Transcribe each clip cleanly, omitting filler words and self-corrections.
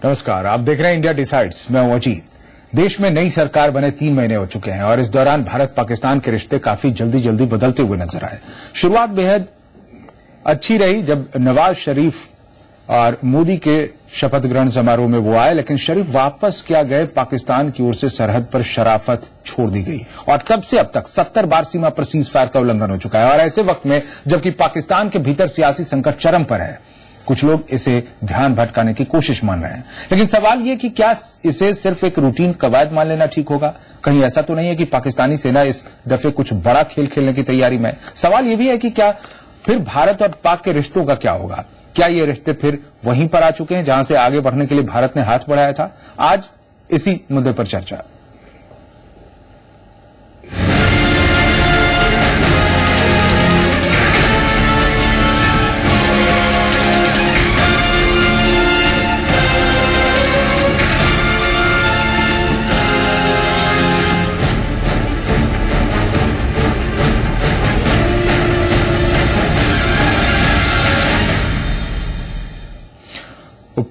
नमस्कार, आप देख रहे हैं इंडिया डिसाइड्स। मैं हूं अजीत। देश में नई सरकार बने 3 महीने हो चुके हैं और इस दौरान भारत पाकिस्तान के रिश्ते काफी जल्दी बदलते हुए नजर आए। शुरुआत बेहद अच्छी रही जब नवाज शरीफ और मोदी के शपथ ग्रहण समारोह में वो आए, लेकिन शरीफ वापस क्या गए, पाकिस्तान की ओर से सरहद पर शराफत छोड़ दी गई और तब से अब तक 70 बार सीमा पर सीज फायर का उल्लंघन हो चुका है। और ऐसे वक्त में जबकि पाकिस्तान के भीतर सियासी संकट चरम पर है, कुछ लोग इसे ध्यान भटकाने की कोशिश मान रहे हैं। लेकिन सवाल यह कि क्या इसे सिर्फ एक रूटीन कवायद मान लेना ठीक होगा? कहीं ऐसा तो नहीं है कि पाकिस्तानी सेना इस दफे कुछ बड़ा खेल खेलने की तैयारी में? सवाल यह भी है कि क्या फिर भारत और पाक के रिश्तों का क्या होगा? क्या ये रिश्ते फिर वहीं पर आ चुके हैं जहां से आगे बढ़ने के लिए भारत ने हाथ बढ़ाया था? आज इसी मुद्दे पर चर्चा।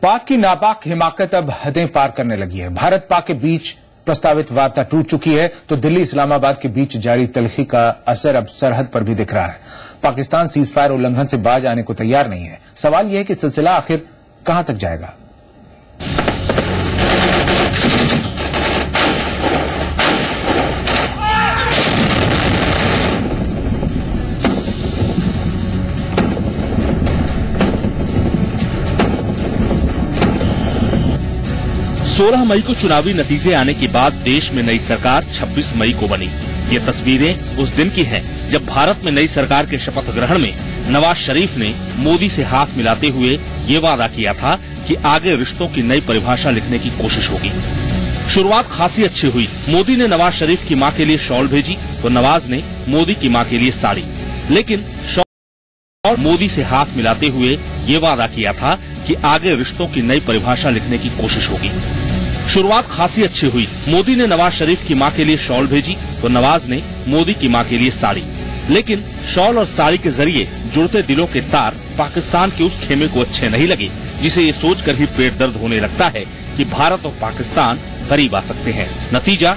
पाक की नापाक हिमाकत अब हदें पार करने लगी है। भारत पाक के बीच प्रस्तावित वार्ता टूट चुकी है तो दिल्ली इस्लामाबाद के बीच जारी तल्खी का असर अब सरहद पर भी दिख रहा है। पाकिस्तान सीज फायर उल्लंघन से बाज आने को तैयार नहीं है। सवाल यह है कि सिलसिला आखिर कहां तक जाएगा? सोलह मई को चुनावी नतीजे आने के बाद देश में नई सरकार 26 मई को बनी। ये तस्वीरें उस दिन की हैं जब भारत में नई सरकार के शपथ ग्रहण में नवाज शरीफ ने मोदी से हाथ मिलाते हुए ये वादा किया था कि आगे रिश्तों की नई परिभाषा लिखने की कोशिश होगी। शुरुआत खासी अच्छी हुई। मोदी ने नवाज शरीफ की मां के लिए शॉल भेजी तो नवाज ने मोदी की मां के लिए साड़ी। लेकिन शॉल मोदी से हाथ मिलाते हुए ये वादा किया था कि आगे रिश्तों की नई परिभाषा लिखने की कोशिश होगी। शुरुआत खासी अच्छी हुई। मोदी ने नवाज शरीफ की मां के लिए शॉल भेजी तो नवाज ने मोदी की मां के लिए साड़ी। लेकिन शॉल और साड़ी के जरिए जुड़ते दिलों के तार पाकिस्तान के उस खेमे को अच्छे नहीं लगे जिसे ये सोचकर ही पेट दर्द होने लगता है कि भारत और पाकिस्तान करीब आ सकते हैं। नतीजा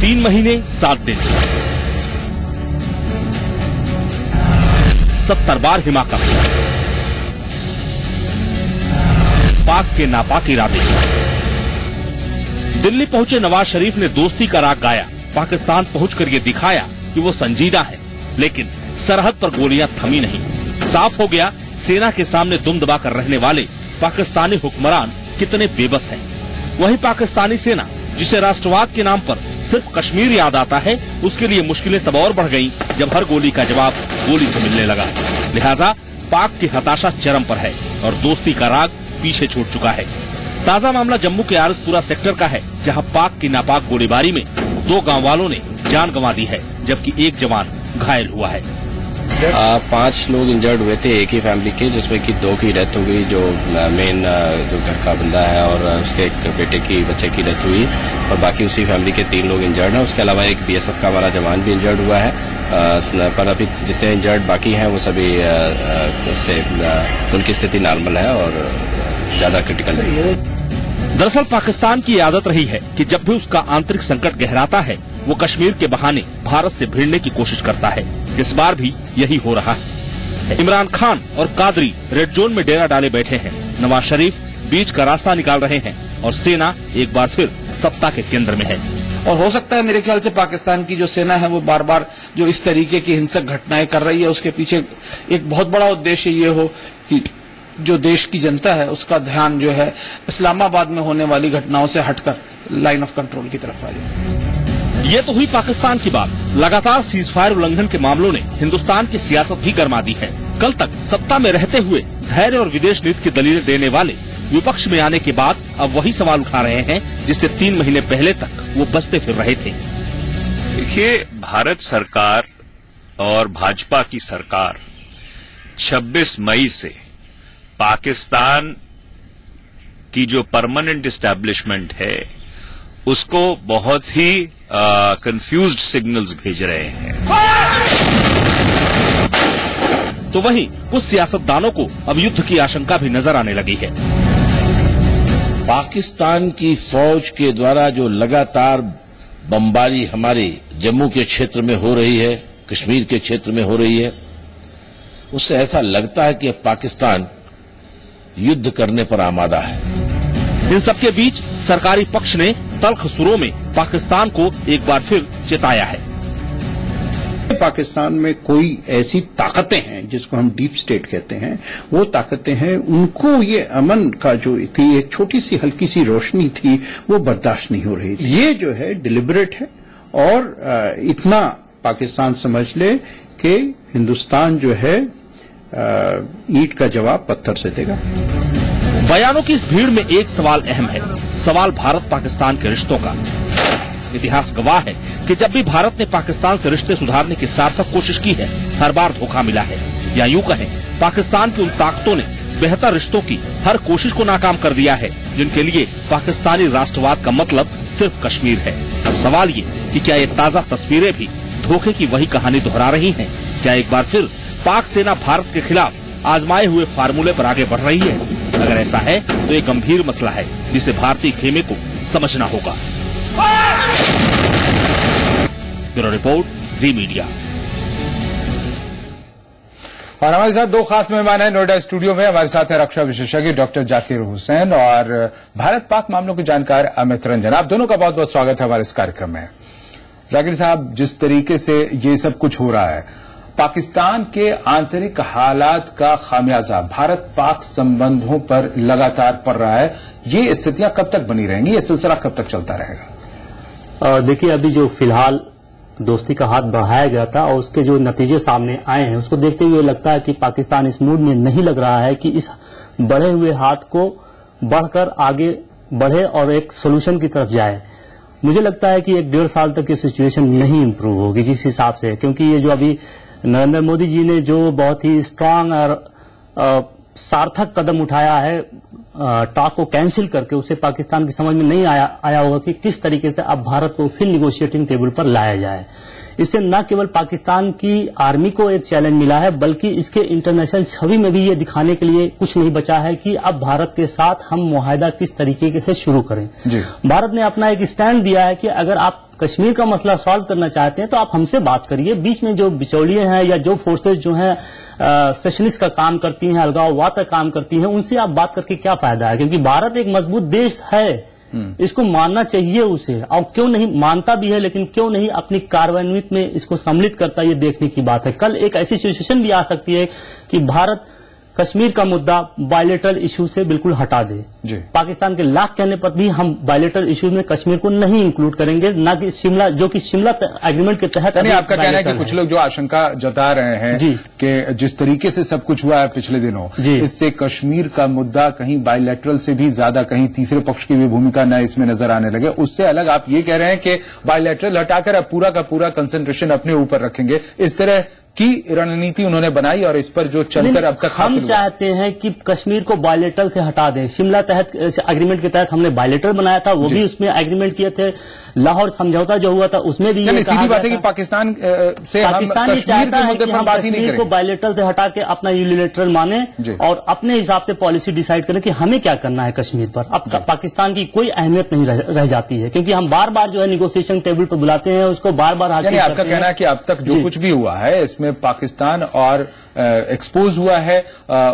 3 महीने 7 दिन, 70 बार हिमाकत, पाक के नापाक इरादे। दिल्ली पहुंचे नवाज शरीफ ने दोस्ती का राग गाया। पाकिस्तान पहुंचकर ये दिखाया कि वो संजीदा है, लेकिन सरहद पर गोलियां थमी नहीं। साफ हो गया सेना के सामने दुम दबाकर रहने वाले पाकिस्तानी हुक्मरान कितने बेबस हैं। वहीं पाकिस्तानी सेना जिसे राष्ट्रवाद के नाम पर सिर्फ कश्मीर याद आता है, उसके लिए मुश्किलें तब और बढ़ गईं जब हर गोली का जवाब गोली से मिलने लगा। लिहाजा पाक की हताशा चरम पर है और दोस्ती का राग पीछे छूट चुका है। ताजा मामला जम्मू के आरसपुरा सेक्टर का है, जहां पाक की नापाक गोलीबारी में 2 गांव वालों ने जान गंवा दी है, जबकि 1 जवान घायल हुआ है। 5 लोग इंजर्ड हुए थे एक ही फैमिली के, जिसमें कि 2 की डेथ हो गई, जो मेन जो घर का बंदा है, और उसके एक बेटे की बच्चे की डेथ हुई, और बाकी उसी फैमिली के 3 लोग इंजर्ड हैं। उसके अलावा एक BSF का हमारा जवान भी इंजर्ड हुआ है। पर अभी जितने इंजर्ड बाकी हैं वो सभी उनकी स्थिति नॉर्मल है और ज्यादा क्रिटिकल नहीं है। दरअसल पाकिस्तान की आदत रही है कि जब भी उसका आंतरिक संकट गहराता है वो कश्मीर के बहाने भारत से भिड़ने की कोशिश करता है। इस बार भी यही हो रहा है। इमरान खान और कादरी रेड जोन में डेरा डाले बैठे हैं। नवाज शरीफ बीच का रास्ता निकाल रहे हैं और सेना एक बार फिर सत्ता के केंद्र में है। और हो सकता है मेरे ख्याल से पाकिस्तान की जो सेना है वो बार बार जो इस तरीके की हिंसक घटनाएं कर रही है, उसके पीछे एक बहुत बड़ा उद्देश्य ये हो कि जो देश की जनता है उसका ध्यान जो है इस्लामाबाद में होने वाली घटनाओं से हटकर लाइन ऑफ कंट्रोल की तरफ आ जाए। ये तो हुई पाकिस्तान की बात। लगातार सीज फायर उल्लंघन के मामलों ने हिंदुस्तान की सियासत भी गरमा दी है। कल तक सत्ता में रहते हुए धैर्य और विदेश नीति की दलीलें देने वाले विपक्ष में आने के बाद अब वही सवाल उठा रहे हैं जिससे 3 महीने पहले तक वो बचते फिर रहे थे। देखिए, भारत सरकार और भाजपा की सरकार 26 मई से पाकिस्तान की जो परमानेंट एस्टैब्लिशमेंट है उसको बहुत ही कंफ्यूज्ड सिग्नल्स भेज रहे हैं। तो वहीं कुछ सियासतदानों को अब युद्ध की आशंका भी नजर आने लगी है। पाकिस्तान की फौज के द्वारा जो लगातार बमबारी हमारे जम्मू के क्षेत्र में हो रही है, कश्मीर के क्षेत्र में हो रही है, उससे ऐसा लगता है कि अब पाकिस्तान युद्ध करने पर आमादा है। इन सबके बीच सरकारी पक्ष ने तल्ख सुरों में पाकिस्तान को एक बार फिर चेताया है। पाकिस्तान में कोई ऐसी ताकतें हैं जिसको हम डीप स्टेट कहते हैं, वो ताकतें हैं, उनको ये अमन का जो थी एक छोटी सी हल्की सी रोशनी थी वो बर्दाश्त नहीं हो रही। ये जो है डिलिबरेट है और इतना पाकिस्तान समझ ले कि हिंदुस्तान जो है ईंट का जवाब पत्थर से देगा। बयानों की इस भीड़ में एक सवाल अहम है, सवाल भारत पाकिस्तान के रिश्तों का। इतिहास गवाह है कि जब भी भारत ने पाकिस्तान से रिश्ते सुधारने की सार्थक कोशिश की है, हर बार धोखा मिला है, या यूं कहें पाकिस्तान की उन ताकतों ने बेहतर रिश्तों की हर कोशिश को नाकाम कर दिया है जिनके लिए पाकिस्तानी राष्ट्रवाद का मतलब सिर्फ कश्मीर है। अब सवाल ये कि क्या ये ताजा तस्वीरें भी धोखे की वही कहानी दोहरा रही हैं? क्या एक बार फिर पाक सेना भारत के खिलाफ आजमाए हुए फार्मूले पर आगे बढ़ रही है? अगर ऐसा है तो एक गंभीर मसला है जिसे भारतीय खेमे को समझना होगा। ब्यूरो रिपोर्ट, जी मीडिया। और हमारे साथ दो खास मेहमान हैं नोएडा स्टूडियो में। हमारे साथ है रक्षा विशेषज्ञ डॉक्टर जाकिर हुसैन और भारत पाक मामलों के जानकार अमित रंजन। आप दोनों का बहुत बहुत स्वागत है हमारे इस कार्यक्रम में। जाकिर साहब, जिस तरीके से ये सब कुछ हो रहा है, पाकिस्तान के आंतरिक हालात का खामियाजा भारत पाक संबंधों पर लगातार पड़ रहा है, ये स्थितियां कब तक बनी रहेंगी? ये सिलसिला कब तक चलता रहेगा? देखिए, अभी जो फिलहाल दोस्ती का हाथ बढ़ाया गया था और उसके जो नतीजे सामने आए हैं, उसको देखते हुए लगता है कि पाकिस्तान इस मूड में नहीं लग रहा है कि इस बढ़े हुए हाथ को बढ़कर आगे बढ़े और एक सोल्यूशन की तरफ जाए। मुझे लगता है कि 1-1.5 साल तक ये सिचुएशन नहीं इम्प्रूव होगी जिस हिसाब से, क्योंकि ये जो अभी नरेंद्र मोदी जी ने जो बहुत ही स्ट्रांग और सार्थक कदम उठाया है टॉक को कैंसिल करके, उसे पाकिस्तान की समझ में नहीं आया होगा कि किस तरीके से अब भारत को फिर निगोशिएटिंग टेबल पर लाया जाए। इससे न केवल पाकिस्तान की आर्मी को एक चैलेंज मिला है, बल्कि इसके इंटरनेशनल छवि में भी ये दिखाने के लिए कुछ नहीं बचा है कि अब भारत के साथ हम मुआहदा किस तरीके से शुरू करें। भारत ने अपना एक स्टैंड दिया है कि अगर आप कश्मीर का मसला सॉल्व करना चाहते हैं तो आप हमसे बात करिए। बीच में जो बिचौलिए हैं या जो फोर्सेज जो हैं सेशनिस्ट का काम करती हैं, अलगाववाद का काम करती हैं, उनसे आप बात करके क्या फायदा है? क्योंकि भारत एक मजबूत देश है, इसको मानना चाहिए उसे, और क्यों नहीं मानता भी है, लेकिन क्यों नहीं अपनी कार्यान्वित में इसको सम्मिलित करता, ये देखने की बात है। कल एक ऐसी सिचुएशन भी आ सकती है कि भारत कश्मीर का मुद्दा बायलेटरल इश्यू से बिल्कुल हटा दे। पाकिस्तान के लाख कहने पर भी हम बायलेटरल इश्यू में कश्मीर को नहीं इंक्लूड करेंगे, ना कि शिमला, जो कि शिमला एग्रीमेंट के तहत। आपका कहना है कि कुछ लोग जो आशंका जता रहे हैं कि जिस तरीके से सब कुछ हुआ है पिछले दिनों, इससे कश्मीर का मुद्दा कहीं बायलेटरल से भी ज्यादा कहीं तीसरे पक्ष की भी भूमिका न इसमें नजर आने लगे, उससे अलग आप ये कह रहे हैं कि बायलेटरल हटाकर अब पूरा का पूरा कंसंट्रेशन अपने ऊपर रखेंगे, इस तरह की रणनीति उन्होंने बनाई और इस पर जो चलकर अब तक हम चाहते हैं कि कश्मीर को बायलेटरल से हटा दें। शिमला तहत एग्रीमेंट के तहत हमने बायलेटरल बनाया था, वो भी उसमें एग्रीमेंट किए थे। लाहौर समझौता जो हुआ था उसमें भी ये सीधी बात है कि पाकिस्तान से पाकिस्तान ये चाहता है कि हम कश्मीर को बायलेटरल से हटा के अपना यूनिलैटरल माने और अपने हिसाब से पॉलिसी डिसाइड करें कि हमें क्या करना है कश्मीर पर। अब पाकिस्तान की कोई अहमियत नहीं रह जाती है, क्योंकि हम बार बार जो है निगोशिएशन टेबल पर बुलाते हैं, उसको बार बार आपका कहना है कि अब तक जो कुछ भी हुआ है इसमें पाकिस्तान और एक्सपोज हुआ है,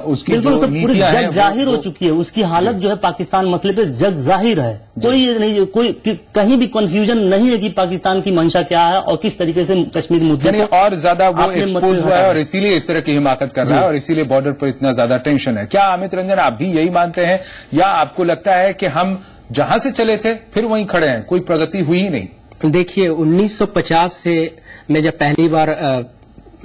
उसकी जो नीतियां हैं जग जाहिर हो चुकी है, उसकी हालत जो है पाकिस्तान मसले पे जग जाहिर है। कोई कहीं भी कंफ्यूजन नहीं है कि पाकिस्तान की मंशा क्या है और किस तरीके से कश्मीर मुद्दे और ज्यादा वो एक्सपोज हुआ है और इसीलिए इस तरह की हिमाकत कर रहा है और इसीलिए बॉर्डर पर इतना ज्यादा टेंशन है। क्या अमित रंजन आप भी यही मानते हैं, या आपको लगता है कि हम जहां से चले थे फिर वहीं खड़े हैं, कोई प्रगति हुई ही नहीं? देखिए, 1950 से मैं जब पहली बार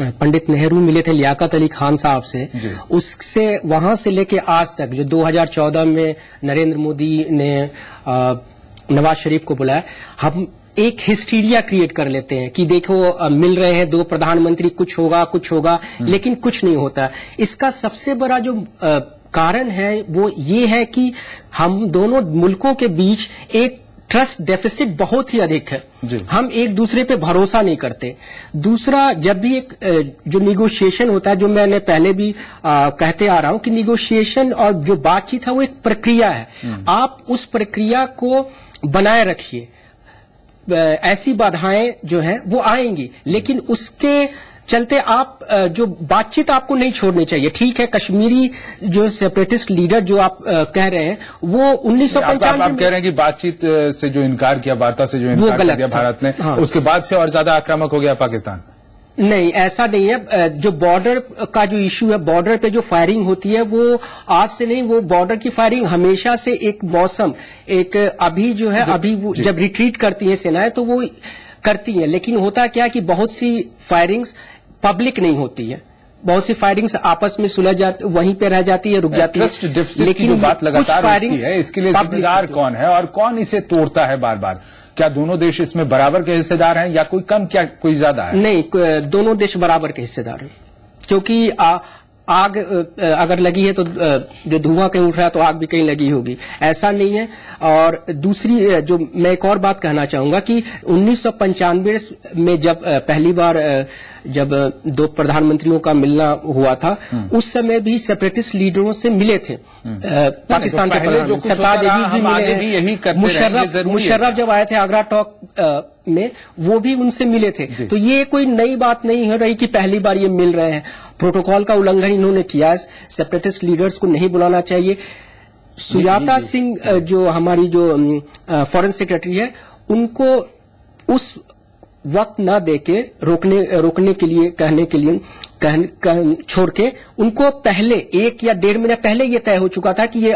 पंडित नेहरू मिले थे लियाकत अली खान साहब से, उससे वहां से लेके आज तक जो 2014 में नरेंद्र मोदी ने नवाज शरीफ को बुलाया, हम एक हिस्टीरिया क्रिएट कर लेते हैं कि देखो मिल रहे हैं दो प्रधानमंत्री, कुछ होगा, लेकिन कुछ नहीं होता। इसका सबसे बड़ा जो कारण है वो ये है कि हम दोनों मुल्कों के बीच एक ट्रस्ट डेफिसिट बहुत ही अधिक है। हम एक दूसरे पे भरोसा नहीं करते। दूसरा, जब भी एक जो निगोशिएशन होता है, जो मैंने पहले भी कहते आ रहा हूं कि निगोशिएशन और जो बातचीत है वो एक प्रक्रिया है। आप उस प्रक्रिया को बनाए रखिए। ऐसी बाधाएं जो हैं वो आएंगी, लेकिन उसके चलते आप जो बातचीत आपको नहीं छोड़नी चाहिए। ठीक है, कश्मीरी जो सेपरेटिस्ट लीडर जो आप कह रहे हैं वो 1995 आप कह रहे हैं कि बातचीत से जो इनकार किया, वार्ता से जो इनकार कर दिया भारत ने, उसके बाद से और ज्यादा आक्रामक हो गया पाकिस्तान? नहीं, ऐसा नहीं है। जो बॉर्डर का जो इश्यू है, बॉर्डर पे जो फायरिंग होती है वो आज से नहीं, वो बॉर्डर की फायरिंग हमेशा से एक मौसम, एक अभी जो है, अभी जब रिट्रीट करती है सेनाएं तो वो करती हैं, लेकिन होता क्या है कि बहुत सी फायरिंग्स पब्लिक नहीं होती है। बहुत सी फायरिंग्स आपस में सुलझ जाती, वहीं पे रह जाती है, रुक जाती है। ट्रस्ट डेफिसिट की जो बात लगातार होती है, इसके लिए जिम्मेदार कौन है और कौन इसे तोड़ता है बार बार? क्या दोनों देश इसमें बराबर के हिस्सेदार हैं या कोई कम, क्या कोई ज्यादा है? नहीं, दोनों देश बराबर के हिस्सेदार हैं, क्योंकि आग अगर लगी है तो जो धुआं कहीं उठ रहा है तो आग भी कहीं लगी होगी, ऐसा नहीं है। और दूसरी जो मैं एक और बात कहना चाहूंगा कि 1995 में जब पहली बार जब दो प्रधानमंत्रियों का मिलना हुआ था, उस समय भी सेपरेटिस्ट लीडरों से मिले थे पाकिस्तान के प्रधानमंत्री सरदार भी मिले हैं। मुशर्रफ जब आए थे आगरा टॉक में, वो भी उनसे मिले थे। तो ये कोई नई बात नहीं हो रही कि पहली बार ये मिल रहे हैं। प्रोटोकॉल का उल्लंघन इन्होंने किया, सेपरेटिस्ट लीडर्स को नहीं बुलाना चाहिए। सुजाता सिंह जो हमारी जो फॉरेन सेक्रेटरी है, उनको उस वक्त न देके रोकने के लिए कहने के लिए छोड़ के उनको पहले 1 या 1.5 महीने पहले ये तय हो चुका था कि ये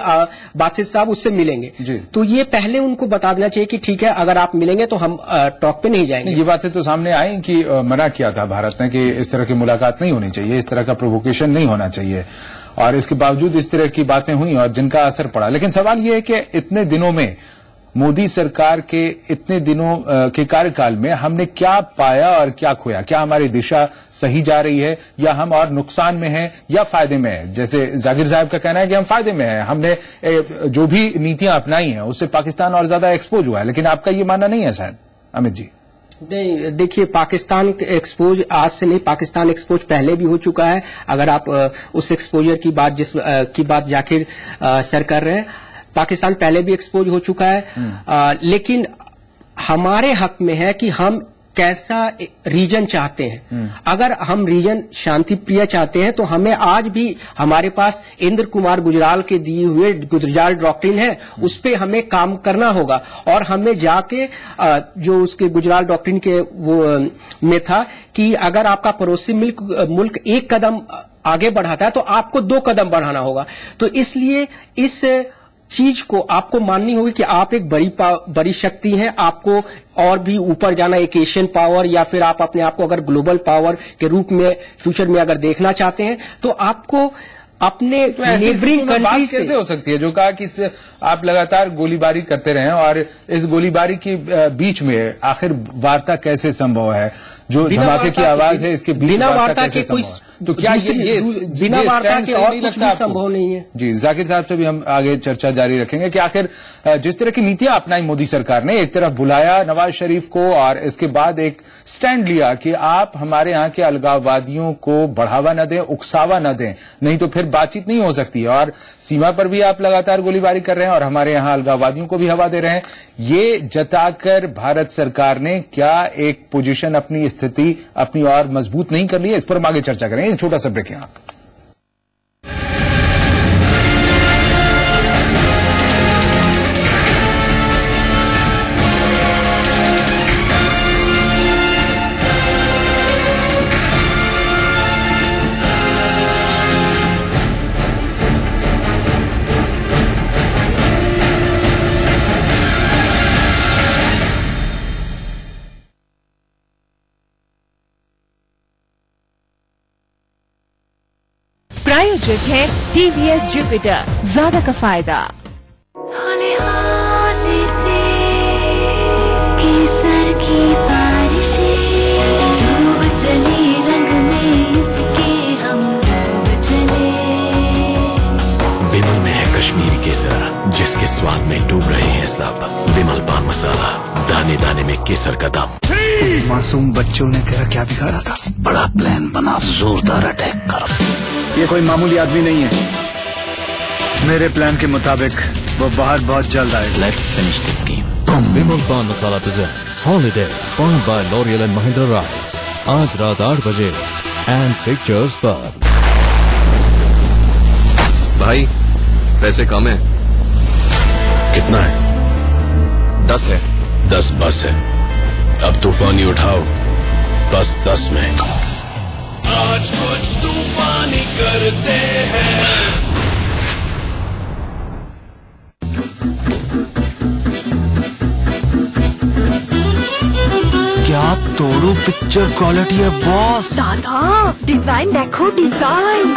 बादशाह साहब उससे मिलेंगे। तो ये पहले उनको बता देना चाहिए कि ठीक है, अगर आप मिलेंगे तो हम टॉक पे नहीं जाएंगे। ये बातें तो सामने आई कि मना किया था भारत ने कि इस तरह की मुलाकात नहीं होनी चाहिए, इस तरह का प्रोवोकेशन नहीं होना चाहिए, और इसके बावजूद इस तरह की बातें हुई और जिनका असर पड़ा। लेकिन सवाल ये है कि इतने दिनों में, मोदी सरकार के इतने दिनों के कार्यकाल में हमने क्या पाया और क्या खोया? क्या हमारी दिशा सही जा रही है या हम और नुकसान में हैं या फायदे में हैं? जैसे जाकिर साहब का कहना है कि हम फायदे में हैं, हमने जो भी नीतियां अपनाई हैं उससे पाकिस्तान और ज्यादा एक्सपोज हुआ है, लेकिन आपका ये मानना नहीं है शायद, अमित जी? नहीं, देखिए, पाकिस्तान एक्सपोज आज से नहीं, पाकिस्तान एक्सपोज पहले भी हो चुका है। अगर आप उस एक्सपोजर की बात जाकिर सर कर रहे हैं, पाकिस्तान पहले भी एक्सपोज हो चुका है। लेकिन हमारे हक में है कि हम कैसा रीजन चाहते हैं। अगर हम रीजन शांति प्रिय चाहते हैं तो हमें आज भी हमारे पास इंद्र कुमार गुजराल के दिए हुए गुजराल डॉक्ट्रिन है, उस पे हमें काम करना होगा। और हमें जाके जो उसके गुजराल डॉक्ट्रिन के वो में था कि अगर आपका पड़ोसी मुल्क 1 कदम आगे बढ़ाता है तो आपको 2 कदम बढ़ाना होगा। तो इसलिए इस चीज को आपको माननी होगी कि आप एक बड़ी शक्ति हैं, आपको और भी ऊपर जाना, एक एशियन पावर या फिर आप अपने आप को अगर ग्लोबल पावर के रूप में फ्यूचर में अगर देखना चाहते हैं तो आपको अपने नेबरिंग कंट्री से कैसे हो सकती है जो कहा कि आप लगातार गोलीबारी करते रहे और इस गोलीबारी के बीच में आखिर वार्ता कैसे संभव है? जो धमाके की आवाज है इसके बीच बिना वार्ता के कोई, तो क्या ये बिना वार्ता के और कुछ भी संभव नहीं है? जी, जाकिर साहब से भी हम आगे चर्चा जारी रखेंगे कि आखिर जिस तरह की नीतियां अपनाई मोदी सरकार ने, एक तरफ बुलाया नवाज शरीफ को और इसके बाद एक स्टैंड लिया कि आप हमारे यहाँ के अलगाववादियों को बढ़ावा न दें, उकसावा न दें, नहीं तो फिर बातचीत नहीं हो सकती है। और सीमा पर भी आप लगातार गोलीबारी कर रहे हैं और हमारे यहाँ अलगाववादियों को भी हवा दे रहे हैं। ये जताकर भारत सरकार ने क्या एक पोजीशन, अपनी स्थिति अपनी और मजबूत नहीं कर ली है? इस पर हम आगे चर्चा करेंगे। एक छोटा सा ब्रेक यहां। प्रायोजक है टीवीएस जुपिटर, ज्यादा का फायदा। हौले हौले से केसर की बारिशें डूब चली रंग में इसके हम डूब चले। विमल में है कश्मीरी केसर जिसके स्वाद में डूब रहे हैं सब। विमल पान मसाला। दाने में केसर का दाम। मासूम बच्चों ने तेरा क्या बिगाड़ा था? बड़ा प्लान बना, जोरदार अटैक कर। ये कोई मामूली आदमी नहीं है। मेरे प्लान के मुताबिक वो बाहर बहुत जल्द आएगा। Let's finish this game. विमल पान मसाला present Holiday powered by L'Oreal and Mahindra Rai। आज रात 8 बजे एंड पिक्चर्स पर। भाई पैसे कम है। कितना है? 10 है। 10 बस है। अब तूफानी उठाओ, बस 10 में। आज कुछ तूफानी करते हैं। क्या तोड़ो पिक्चर क्वालिटी है बॉस। दादा डिजाइन देखो design.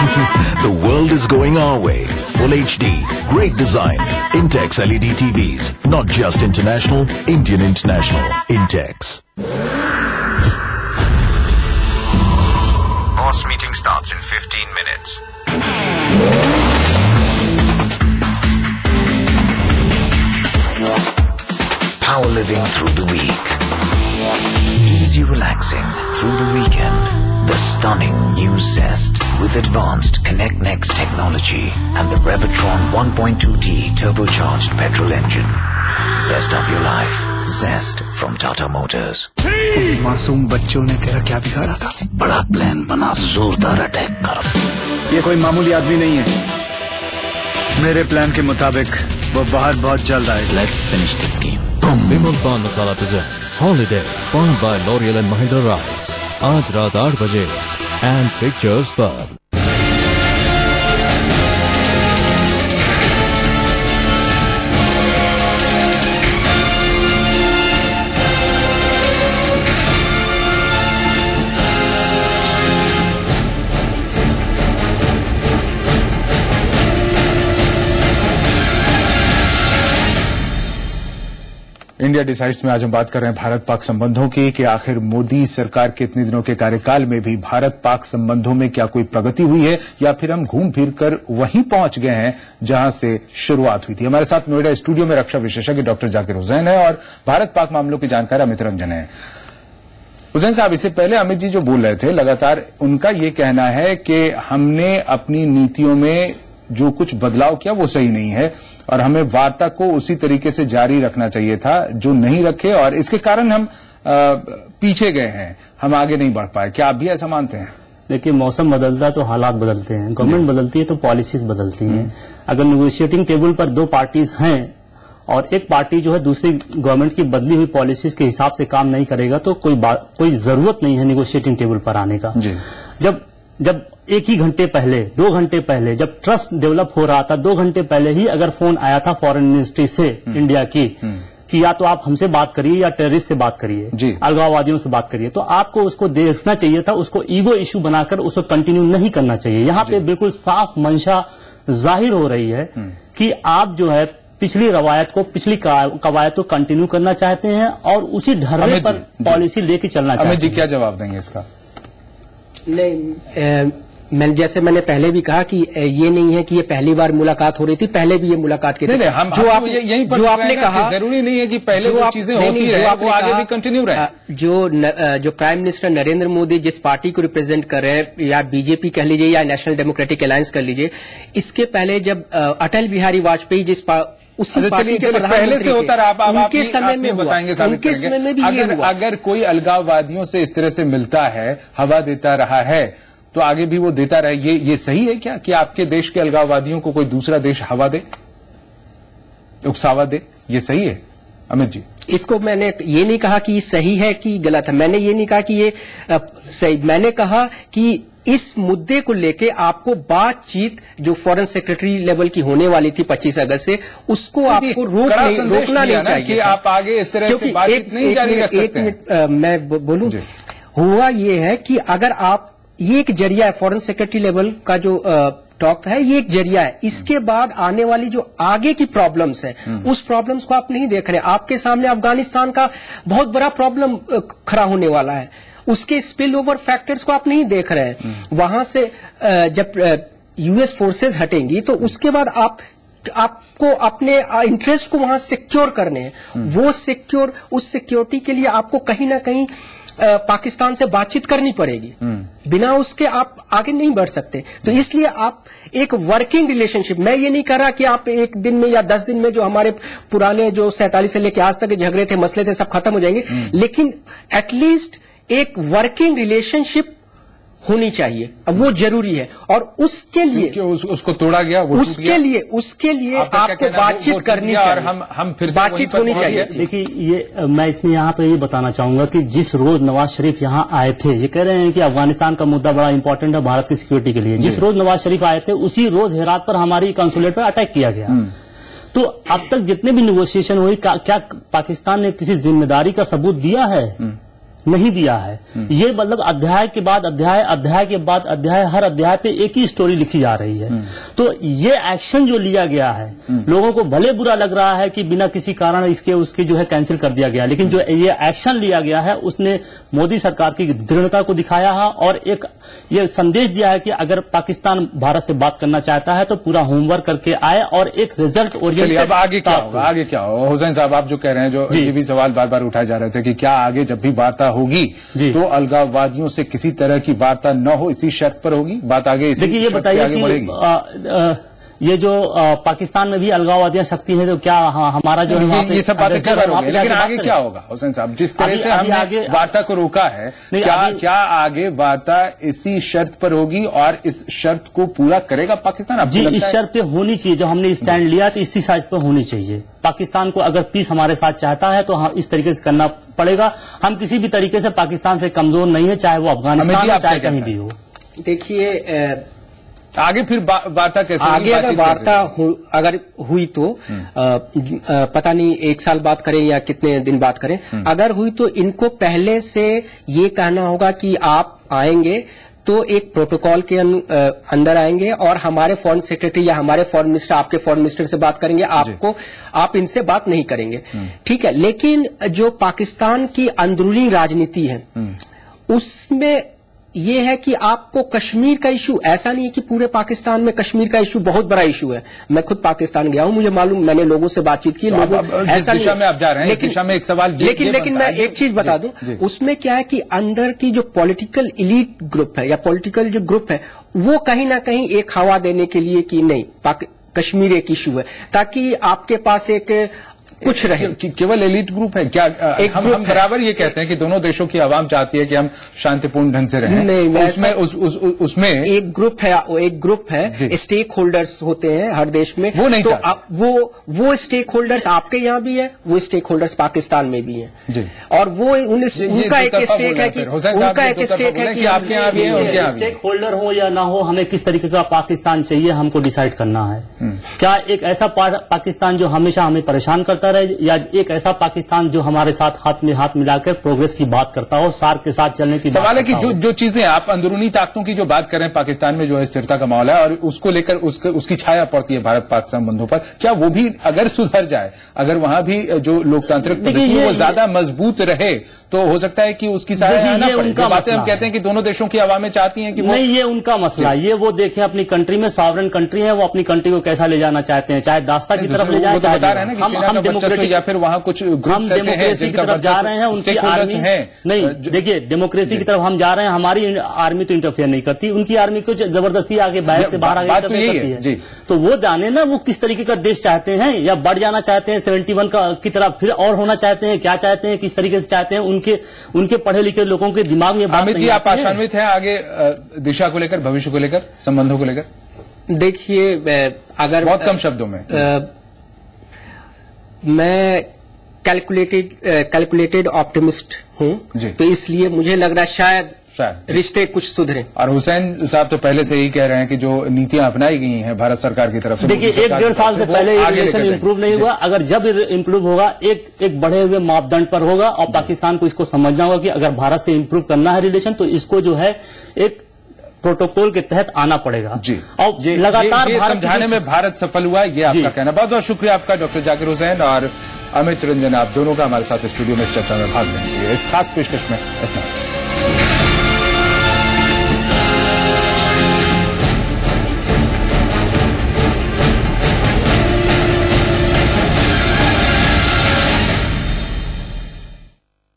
The world is going our way. Full HD, great design. Intex LED TVs, not just international, Indian international. Intex. Boss meeting starts in 15 minutes. Power living through the week. Easy relaxing through the weekend. The stunning new Zest with advanced Connect Next technology and the Revitron 1.2T turbocharged petrol engine. Zest up your life. Zest from Tata Motors. मासूम बच्चों ने तेरा क्या बिगाड़ा था? बड़ा plan बना, जोरदार अटैक कर। ये कोई मामूली आदमी नहीं है। मेरे प्लान के मुताबिक वो बाहर बहुत जल्द आएगा। Let's finish this game. विमल पान मसाला present Holiday powered by L'Oreal and Mahindra Rai। आज रात 8 बजे एंड पिक्चर्स पर। इंडिया डिसाइड्स में आज हम बात कर रहे हैं भारत पाक संबंधों की कि आखिर मोदी सरकार के इतने दिनों के कार्यकाल में भी भारत पाक संबंधों में क्या कोई प्रगति हुई है या फिर हम घूम फिर कर वहीं पहुंच गए हैं जहां से शुरुआत हुई थी। हमारे साथ नोएडा स्टूडियो में रक्षा विशेषज्ञ डॉक्टर जाकिर हुसैन है और भारत पाक मामलों की जानकार अमित रंजन है। हुसैन साहब, इससे पहले अमित जी जो बोल रहे थे लगातार उनका ये कहना है कि हमने अपनी नीतियों में जो कुछ बदलाव किया वो सही नहीं है और हमें वार्ता को उसी तरीके से जारी रखना चाहिए था जो नहीं रखे और इसके कारण हम पीछे गए हैं, हम आगे नहीं बढ़ पाए। क्या आप भी ऐसा मानते हैं? देखिए, मौसम बदलता है तो हालात बदलते हैं, गवर्नमेंट बदलती है तो पॉलिसीज बदलती हैं। अगर नेगोशिएटिंग टेबल पर 2 पार्टीज हैं और एक पार्टी जो है दूसरी गवर्नमेंट की बदली हुई पॉलिसीज के हिसाब से काम नहीं करेगा तो कोई जरूरत नहीं है नेगोशिएटिंग टेबल पर आने का। जब 1 ही घंटे पहले 2 घंटे पहले जब ट्रस्ट डेवलप हो रहा था 2 घंटे पहले ही अगर फोन आया था फॉरेन मिनिस्ट्री से इंडिया की कि या तो आप हमसे बात करिए या टेररिस्ट से बात करिए, अलगाववादियों से बात करिए, तो आपको उसको देखना चाहिए था, उसको ईगो इश्यू बनाकर उसको कंटिन्यू नहीं करना चाहिए। यहाँ पे बिल्कुल साफ मंशा जाहिर हो रही है कि आप जो है पिछली रवायत को पिछली कवायद को कंटिन्यू करना चाहते हैं और उसी ढर्रे पर पॉलिसी लेके चलना चाहते हैं। अमित जी क्या जवाब देंगे इसका? नहीं, जैसे मैंने पहले भी कहा कि ये नहीं है कि ये पहली बार मुलाकात हो रही थी, पहले भी ये मुलाकात की थी। जो आपने कहा जरूरी नहीं है कि पहले जो चीजें होती रहे वो आगे भी कंटिन्यू रहे। जो प्राइम मिनिस्टर नरेंद्र मोदी जिस पार्टी को रिप्रेजेंट कर रहे हैं, या बीजेपी कह लीजिए या नेशनल डेमोक्रेटिक अलायंस कर लीजिए, इसके पहले जब अटल बिहारी वाजपेयी उसी पार्टी के पहले से होता रहा, उनके समय में बताएंगे, उनके समय में भी अगर कोई अलगाववादियों से इस तरह से मिलता है, हवा देता रहा है तो आगे भी वो देता रहे। ये सही है क्या कि आपके देश के अलगाववादियों को कोई दूसरा देश हवा दे, उकसावा दे? ये सही है अमित जी? इसको मैंने ये नहीं कहा कि सही है कि गलत है, मैंने ये नहीं कहा कि ये सही, मैंने कहा कि इस मुद्दे को लेके आपको बातचीत जो फॉरेन सेक्रेटरी लेवल की होने वाली थी 25 अगस्त से, उसको आपको रोकना नहीं चाहिए कि आप आगे इस तरह से बातचीत नहीं जारी रख सकते। एक मिनट मैं बोलूं, हुआ ये है कि अगर आप ये एक जरिया है, फॉरेन सेक्रेटरी लेवल का जो टॉक है ये एक जरिया है, इसके बाद आने वाली जो आगे की प्रॉब्लम्स है उस प्रॉब्लम्स को आप नहीं देख रहे। आपके सामने अफगानिस्तान का बहुत बड़ा प्रॉब्लम खड़ा होने वाला है, उसके स्पिल ओवर फैक्टर्स को आप नहीं देख रहे हैं। वहां से जब यूएस फोर्सेज हटेंगी तो उसके बाद आप आपको अपने इंटरेस्ट को वहां सिक्योर करने हैं, वो उस सिक्योरिटी के लिए आपको कहीं ना कहीं पाकिस्तान से बातचीत करनी पड़ेगी। बिना उसके आप आगे नहीं बढ़ सकते। तो इसलिए आप एक वर्किंग रिलेशनशिप, मैं ये नहीं कह रहा कि आप एक दिन में या 10 दिन में जो हमारे पुराने जो 47 से लेकर आज तक झगड़े थे, मसले थे, सब खत्म हो जाएंगे, लेकिन एटलीस्ट एक वर्किंग रिलेशनशिप होनी चाहिए। अब वो जरूरी है और उसके लिए उसको तोड़ा गया, उसके लिए आपको बातचीत करनी चाहिए और हम फिर से बातचीत होनी चाहिए। देखिए, ये मैं इसमें यहाँ पे ये बताना चाहूंगा कि जिस रोज नवाज शरीफ यहाँ आए थे, ये कह रहे हैं कि अफगानिस्तान का मुद्दा बड़ा इंपॉर्टेंट है भारत की सिक्योरिटी के लिए, जिस रोज नवाज शरीफ आए थे उसी रोज हेरात पर हमारी कंसुलेट पर अटैक किया गया। तो अब तक जितने भी निगोशिएशन हुई, क्या पाकिस्तान ने किसी जिम्मेदारी का सबूत दिया है? नहीं दिया है। ये मतलब अध्याय के बाद अध्याय, अध्याय के बाद अध्याय, हर अध्याय पे एक ही स्टोरी लिखी जा रही है। तो ये एक्शन जो लिया गया है, लोगों को भले बुरा लग रहा है कि बिना किसी कारण इसके उसके जो है कैंसिल कर दिया गया, लेकिन जो ये एक्शन लिया गया है उसने मोदी सरकार की दृढ़ता को दिखाया है और एक ये संदेश दिया है कि अगर पाकिस्तान भारत से बात करना चाहता है तो पूरा होमवर्क करके आए और एक रिजल्ट ओरिएंटेड। अब आगे क्या होगा? आगे क्या होगा? हुसैन साहब, आप जो कह रहे हैं, जो ये भी सवाल बार बार उठाए जा रहे थे कि क्या आगे जब भी वार्ता होगी तो अलगाववादियों से किसी तरह की वार्ता न हो, इसी शर्त पर होगी बात आगे? देखिए, ये बताइए कि ये जो पाकिस्तान में भी अलगाववादियां शक्ति है, तो क्या हमारा जो है ये सब बातें कवर होगी, लेकिन आगे क्या होगा हुसैन साहब? जिस तरह से हमने वार्ता को रोका है, क्या आगे वार्ता इसी शर्त पर होगी और इस शर्त को पूरा करेगा पाकिस्तान? जी, इस शर्त पे होनी चाहिए। जो हमने स्टैंड लिया तो इसी शर्त पे होनी चाहिए। पाकिस्तान को अगर पीस हमारे साथ चाहता है तो हम इस तरीके से करना पड़ेगा। हम किसी भी तरीके से पाकिस्तान से कमजोर नहीं है, चाहे वो अफगानिस्तान हो चाहे कहीं भी हो। देखिए, आगे फिर वार्ता कैसे? आगे अगर वार्ता अगर हुई तो पता नहीं 1 साल बात करें या कितने दिन बात करें, अगर हुई तो इनको पहले से ये कहना होगा कि आप आएंगे तो एक प्रोटोकॉल के अंदर आएंगे और हमारे फॉरेन सेक्रेटरी या हमारे फॉरेन मिनिस्टर आपके फॉरेन मिनिस्टर से बात करेंगे, आप इनसे बात नहीं करेंगे, ठीक है। लेकिन जो पाकिस्तान की अंदरूनी राजनीति है उसमें ये है कि आपको कश्मीर का इशू, ऐसा नहीं है कि पूरे पाकिस्तान में कश्मीर का इशू बहुत बड़ा इशू है। मैं खुद पाकिस्तान गया हूं, मुझे मालूम, मैंने लोगों से बातचीत की, लोगों ऐसा दिशा में आप जा रहे हैं, लेकिन दिशा में एक सवाल लेकिन मैं एक चीज बता दूं, उसमें क्या है कि अंदर की जो पॉलिटिकल इलीट ग्रुप है या पॉलिटिकल जो ग्रुप है, वो कहीं ना कहीं एक हवा देने के लिए कि नहीं कश्मीर एक इशू है, ताकि आपके पास एक कुछ रहे। केवल एलिट ग्रुप है क्या? हम बराबर ये कहते हैं कि दोनों देशों की आवाम चाहती है कि हम शांतिपूर्ण ढंग से रहें। नहीं, उसमें एक ग्रुप है, स्टेक होल्डर्स होते हैं हर देश में, वो नहीं, तो वो स्टेक होल्डर्स आपके यहाँ भी है, वो स्टेक होल्डर्स पाकिस्तान में भी है, और वो उनका एक स्टेक है कि आपके यहाँ भी है। स्टेक होल्डर हो या ना हो, हमें किस तरीके का पाकिस्तान चाहिए हमको डिसाइड करना है। क्या एक ऐसा पाकिस्तान जो हमेशा हमें परेशान करता रहे, या एक ऐसा पाकिस्तान जो हमारे साथ हाथ में हाथ मिलाकर प्रोग्रेस की बात करता हो, सार्क के साथ चलने की सवाल है कि जो चीजें आप अंदरूनी ताकतों की जो बात कर रहे हैं, पाकिस्तान में जो है स्थिरता का माहौल है और उसको लेकर उसकी छाया पड़ती है भारत पाक संबंधों पर, क्या वो भी अगर सुधर जाए, अगर वहां भी जो लोकतांत्रिक वो ज्यादा मजबूत रहे तो हो सकता है कि उसकी छाया ना पड़े? बातें हम कहते हैं कि दोनों देशों की आवामें चाहती हैं कि नहीं, ये उनका मसला है। ये वो देखें अपनी कंट्री में, सॉवरेन कंट्री है, वो अपनी कंट्री को कैसा ले जाना चाहते हैं, चाहे दास्ता की तरफ ले जाए, चाहे हम डेमोक्रेटिक या फिर वहां कुछ हम डेमोक्रेसी की तरफ जा रहे हैं, उनकी आर्मी नहीं। देखिए, डेमोक्रेसी की तरफ हम जा रहे हैं, हमारी आर्मी तो इंटरफेयर नहीं करती, उनकी आर्मी को जबरदस्ती आगे बाहर से बाहर आगे इंटरफेयर करती है। तो वो जाने ना वो किस तरीके का देश चाहते हैं, या बढ़ जाना चाहते हैं 71 की तरफ, फिर और होना चाहते हैं, क्या चाहते हैं, किस तरीके से चाहते हैं, उनके पढ़े लिखे लोगों के दिमाग में बात नहीं। आप आशान्वित हैं आगे दिशा को लेकर, भविष्य को लेकर, संबंधों को लेकर? देखिए, अगर बहुत कम शब्दों में मैं कैलकुलेटेड ऑप्टिमिस्ट हूं, तो इसलिए मुझे लग रहा है शायद रिश्ते कुछ सुधरे। और हुसैन साहब तो पहले से ही कह रहे हैं कि जो नीतियां अपनाई गई हैं भारत सरकार की तरफ से, देखिए 1-1.5 साल से पहले रिलेशन इंप्रूव नहीं हुआ। अगर जब इंप्रूव होगा, एक बढ़े हुए मापदंड पर होगा, और पाकिस्तान को इसको समझना होगा कि अगर भारत से इंप्रूव करना है रिलेशन, तो इसको जो है एक प्रोटोकॉल के तहत आना पड़ेगा जी। और लगातार समझाने में भारत सफल हुआ, ये आपका कहना। बहुत बहुत शुक्रिया आपका डॉक्टर जाकिर हुसैन और अमित रंजन, आप दोनों का हमारे साथ स्टूडियो में इस चर्चा में भाग लेंगे। इस खास पेशकश में इतना।